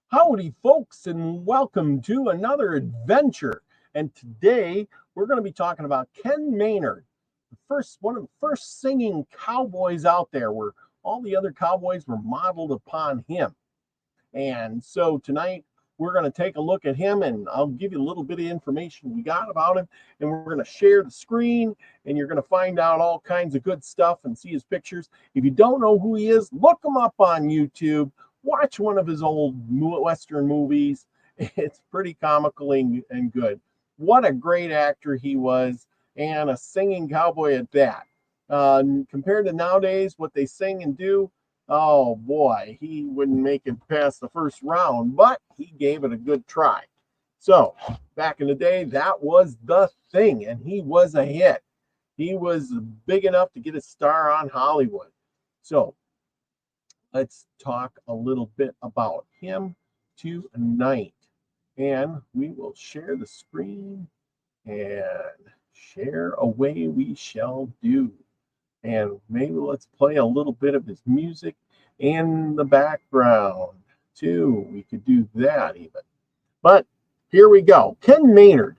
Howdy, folks, and welcome to another adventure. And today we're going to be talking about Ken Maynard, one of the first singing cowboys out there, where all the other cowboys were modeled upon him. And so tonight we're going to take a look at him, and I'll give you a little bit of information we got about him. And we're going to share the screen, and you're going to find out all kinds of good stuff and see his pictures. If you don't know who he is, look him up on YouTube. Watch one of his old Western movies. It's pretty comical and good. What a great actor he was, and a singing cowboy at that. Compared to nowadays, what they sing and do, oh boy, he wouldn't make it past the first round, but he gave it a good try. So back in the day, that was the thing, and he was a hit. He was big enough to get a star on Hollywood. So let's talk a little bit about him tonight. And we will share the screen, and share away we shall do. And maybe let's play a little bit of his music in the background too. We could do that even. But here we go. Ken Maynard.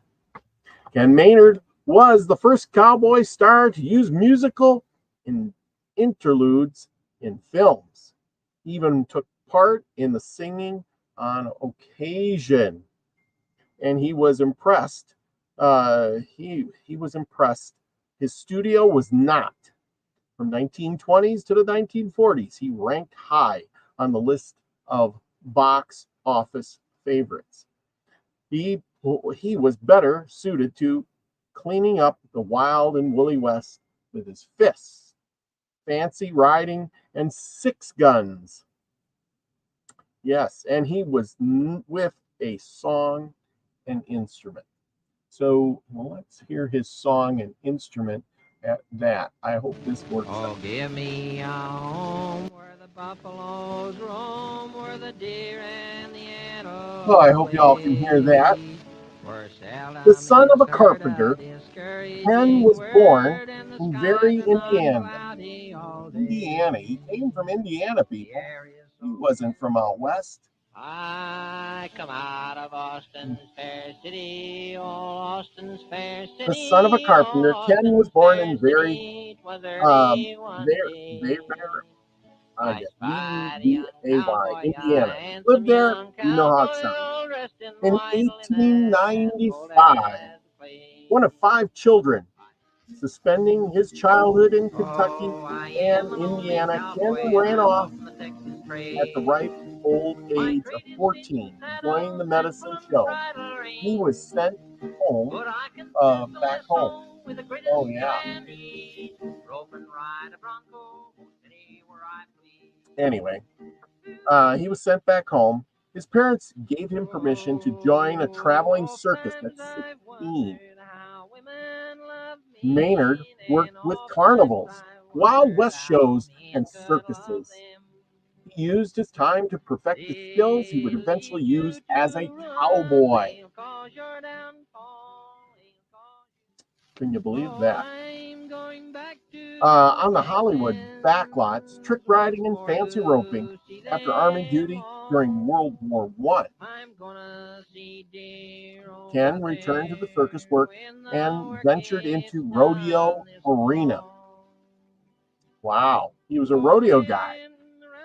Ken Maynard was the first cowboy star to use musical interludes in films. He even took part in the singing on occasion. And he was impressed. He was impressed. His studio was not. From 1920s to the 1940s, he ranked high on the list of box office favorites. He was better suited to cleaning up the Wild and Woolly West with his fists, fancy riding, and six guns. Yes, and he was with a song and instrument. So let's hear his song and instrument at that. I hope this works. Oh, give me a home where the buffaloes roam, where the deer and the antelope. Well, I hope y'all can hear that. The son of a carpenter, Ken was born in Gary, Indiana. Indiana. He came from Indiana, people. He wasn't from out west. I come out of Austin's fair city, oh, Austin's fair city. The son of a carpenter, Ken was born in Very, Indiana. Lived there, you know how it sounds. In 1895, one of five children, suspending his childhood in Kentucky and Indiana, Ken ran off at the ripe old age of 14, joining the medicine show. He was sent home, back home. Oh, yeah. Anyway, he was sent back home. His parents gave him permission to join a traveling circus at 16. Maynard worked with carnivals, Wild West shows, and circuses. He used his time to perfect the skills he would eventually use as a cowboy. Can you believe that? On the Hollywood backlots, trick riding and fancy roping after Army duty during World War I. Ken returned to the circus work and ventured into rodeo arena. Wow, he was a rodeo guy.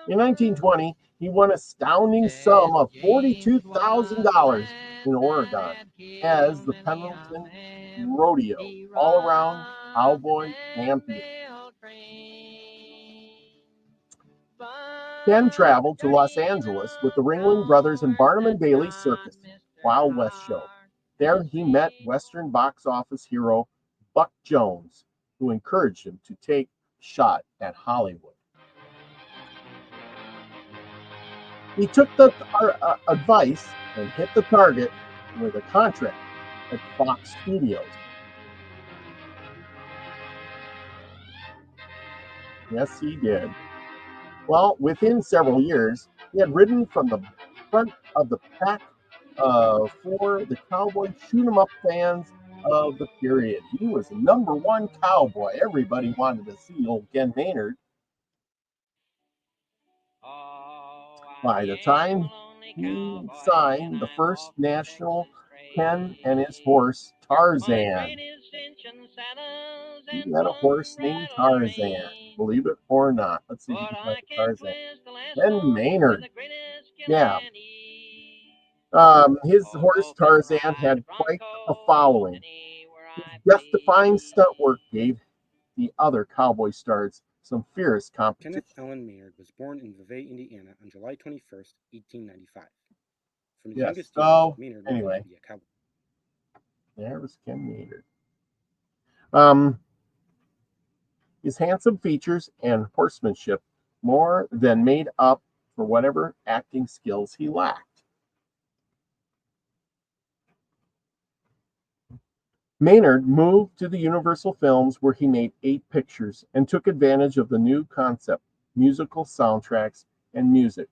In 1920, he won an astounding sum of $42,000 in Oregon as the Pendleton Rodeo all-around cowboy champion. Ken traveled to Los Angeles with the Ringling Brothers and Barnum and Bailey Circus Wild West show. There he met Western box office hero Buck Jones, who encouraged him to take a shot at Hollywood. He took the advice and hit the target with a contract at Fox Studios. Yes, he did. Well, within several years, he had ridden from the front of the pack for the cowboy shoot-'em-up fans of the period. He was the #1 cowboy. Everybody wanted to see old Ken Maynard. By the time he cowboy, and signed the I'm first off to national Texas Ken and his horse trade. My Tarzan. freight is cinching saddles He and had a horse some named rattle Tarzan, rein. believe it or not. Let's see if you But can find I the can Tarzan. twist the Ken lasso with Maynard. the greatest skill Yeah. and ease. His Oh, horse rope and Tarzan ride the had quite a bronco following. anywhere His I death-defying please. stunt work gave the other cowboy stars some fierce competition. Kenneth Allen Maynard was born in Vevey, Indiana on July 21st, 1895. From his Yes. youngest years, So Maynard wanted anyway, to be a cowboy. there was Ken Maynard. Um, his handsome features and horsemanship more than made up for whatever acting skills he lacked. Maynard moved to the Universal Films where he made 8 pictures and took advantage of the new concept, musical soundtracks, and music.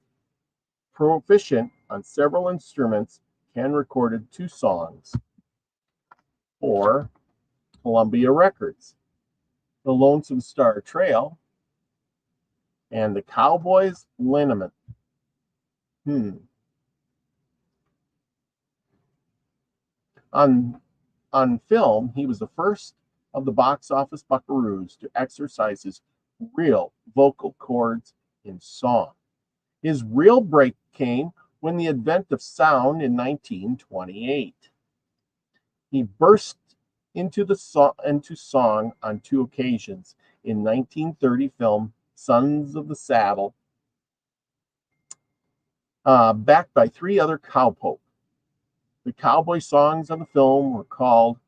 Proficient on several instruments, Ken recorded 2 songs for Columbia Records, The Lonesome Star Trail and The Cowboys Liniment. On film, he was the first of the box office buckaroos to exercise his real vocal cords in song. His real break came when the advent of sound in 1928. He burst into song on 2 occasions in 1930 film Sons of the Saddle, backed by 3 other cowpoke. The cowboy songs on the film were called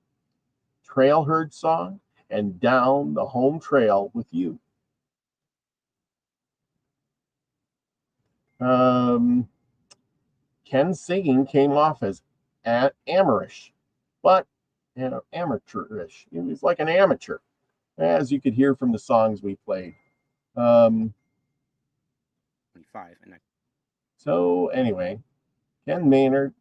Trail Herd Song and Down the Home Trail with You. Ken's singing came off as amateurish, but amateurish. He was like an amateur, as you could hear from the songs we played. 25, and So anyway, Ken Maynard.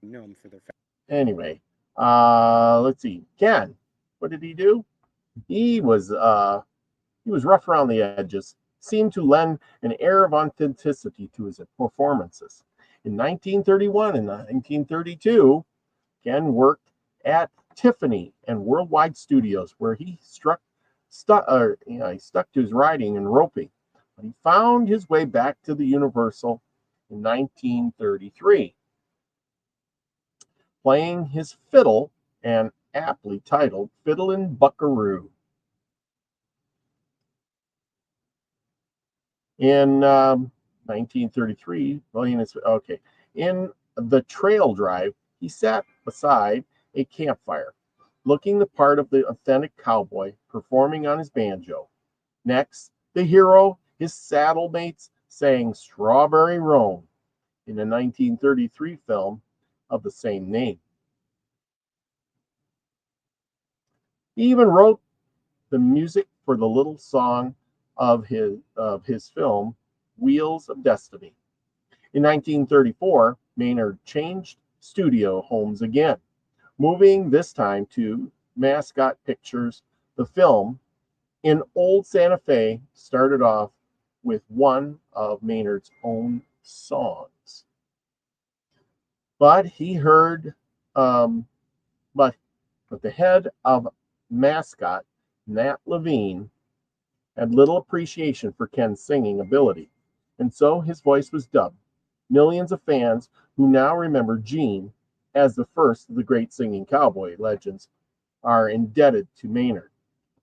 I know him for their Anyway, let's see. Ken, what did he do? He was rough around the edges, seemed to lend an air of authenticity to his performances. In 1931 and 1932, Ken worked at Tiffany and Worldwide Studios, where he stuck to his writing and roping. But he found his way back to the Universal in 1933, playing his fiddle and aptly titled Fiddlin' Buckaroo. In 1933, in The Trail Drive, he sat beside a campfire, looking the part of the authentic cowboy, performing on his banjo. Next, the hero, his saddle mates, sang Strawberry Roan in a 1933 film of the same name. He even wrote the music for the little song of his film, Wheels of Destiny. In 1934, Maynard changed studio homes again, moving this time to Mascot Pictures. The film in Old Santa Fe started off with one of Maynard's own songs. But he heard, but the head of Mascot, Nat Levine, had little appreciation for Ken's singing ability, and so his voice was dubbed. Millions of fans who now remember Gene as the first of the great singing cowboy legends are indebted to Maynard,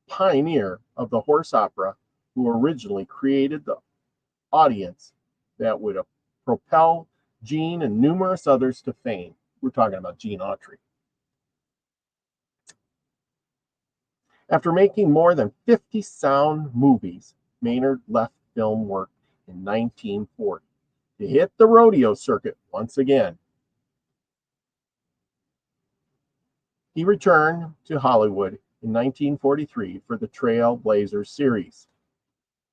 pioneer of the horse opera, who originally created the audience that would propel Gene and numerous others to fame. We're talking about Gene Autry. After making more than 50 sound movies, Maynard left film work in 1940 to hit the rodeo circuit once again. He returned to Hollywood in 1943 for the Trailblazers series.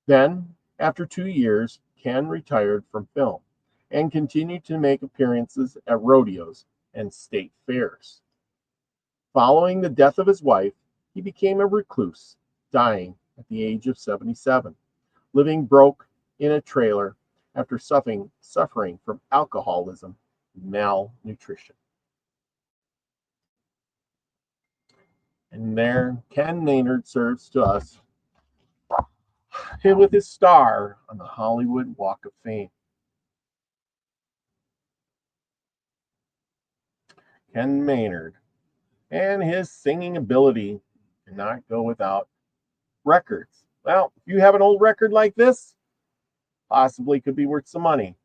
Then, after 2 years, Ken retired from film and continued to make appearances at rodeos and state fairs. Following the death of his wife, he became a recluse, dying at the age of 77, living broke in a trailer after suffering from alcoholism and malnutrition. And there, Ken Maynard serves to us with his star on the Hollywood Walk of Fame. Ken Maynard and his singing ability cannot go without records. Well, if you have an old record like this, possibly could be worth some money.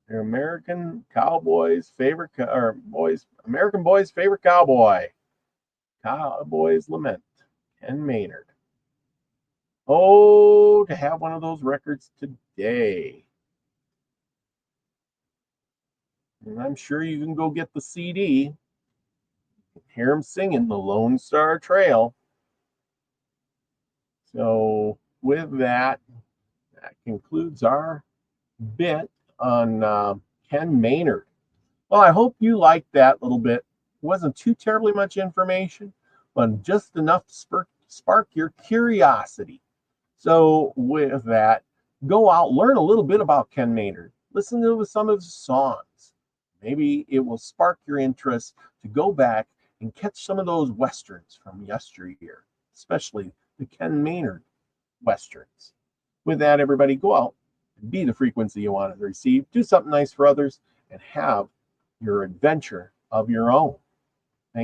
They're American boys' favorite cowboy. Cowboy's Lament, Ken Maynard. Oh, to have one of those records today. And I'm sure you can go get the CD. Hear him singing the Lone Star Trail. So with that, that concludes our bit on Ken Maynard. Well, I hope you liked that little bit. It wasn't too terribly much information, but just enough to spark your curiosity. So with that, go out, learn a little bit about Ken Maynard. Listen to some of his songs. Maybe it will spark your interest to go back and catch some of those westerns from yesteryear, especially the Ken Maynard westerns. With that, everybody, go out and be the frequency you want to receive. Do something nice for others and have your adventure of your own.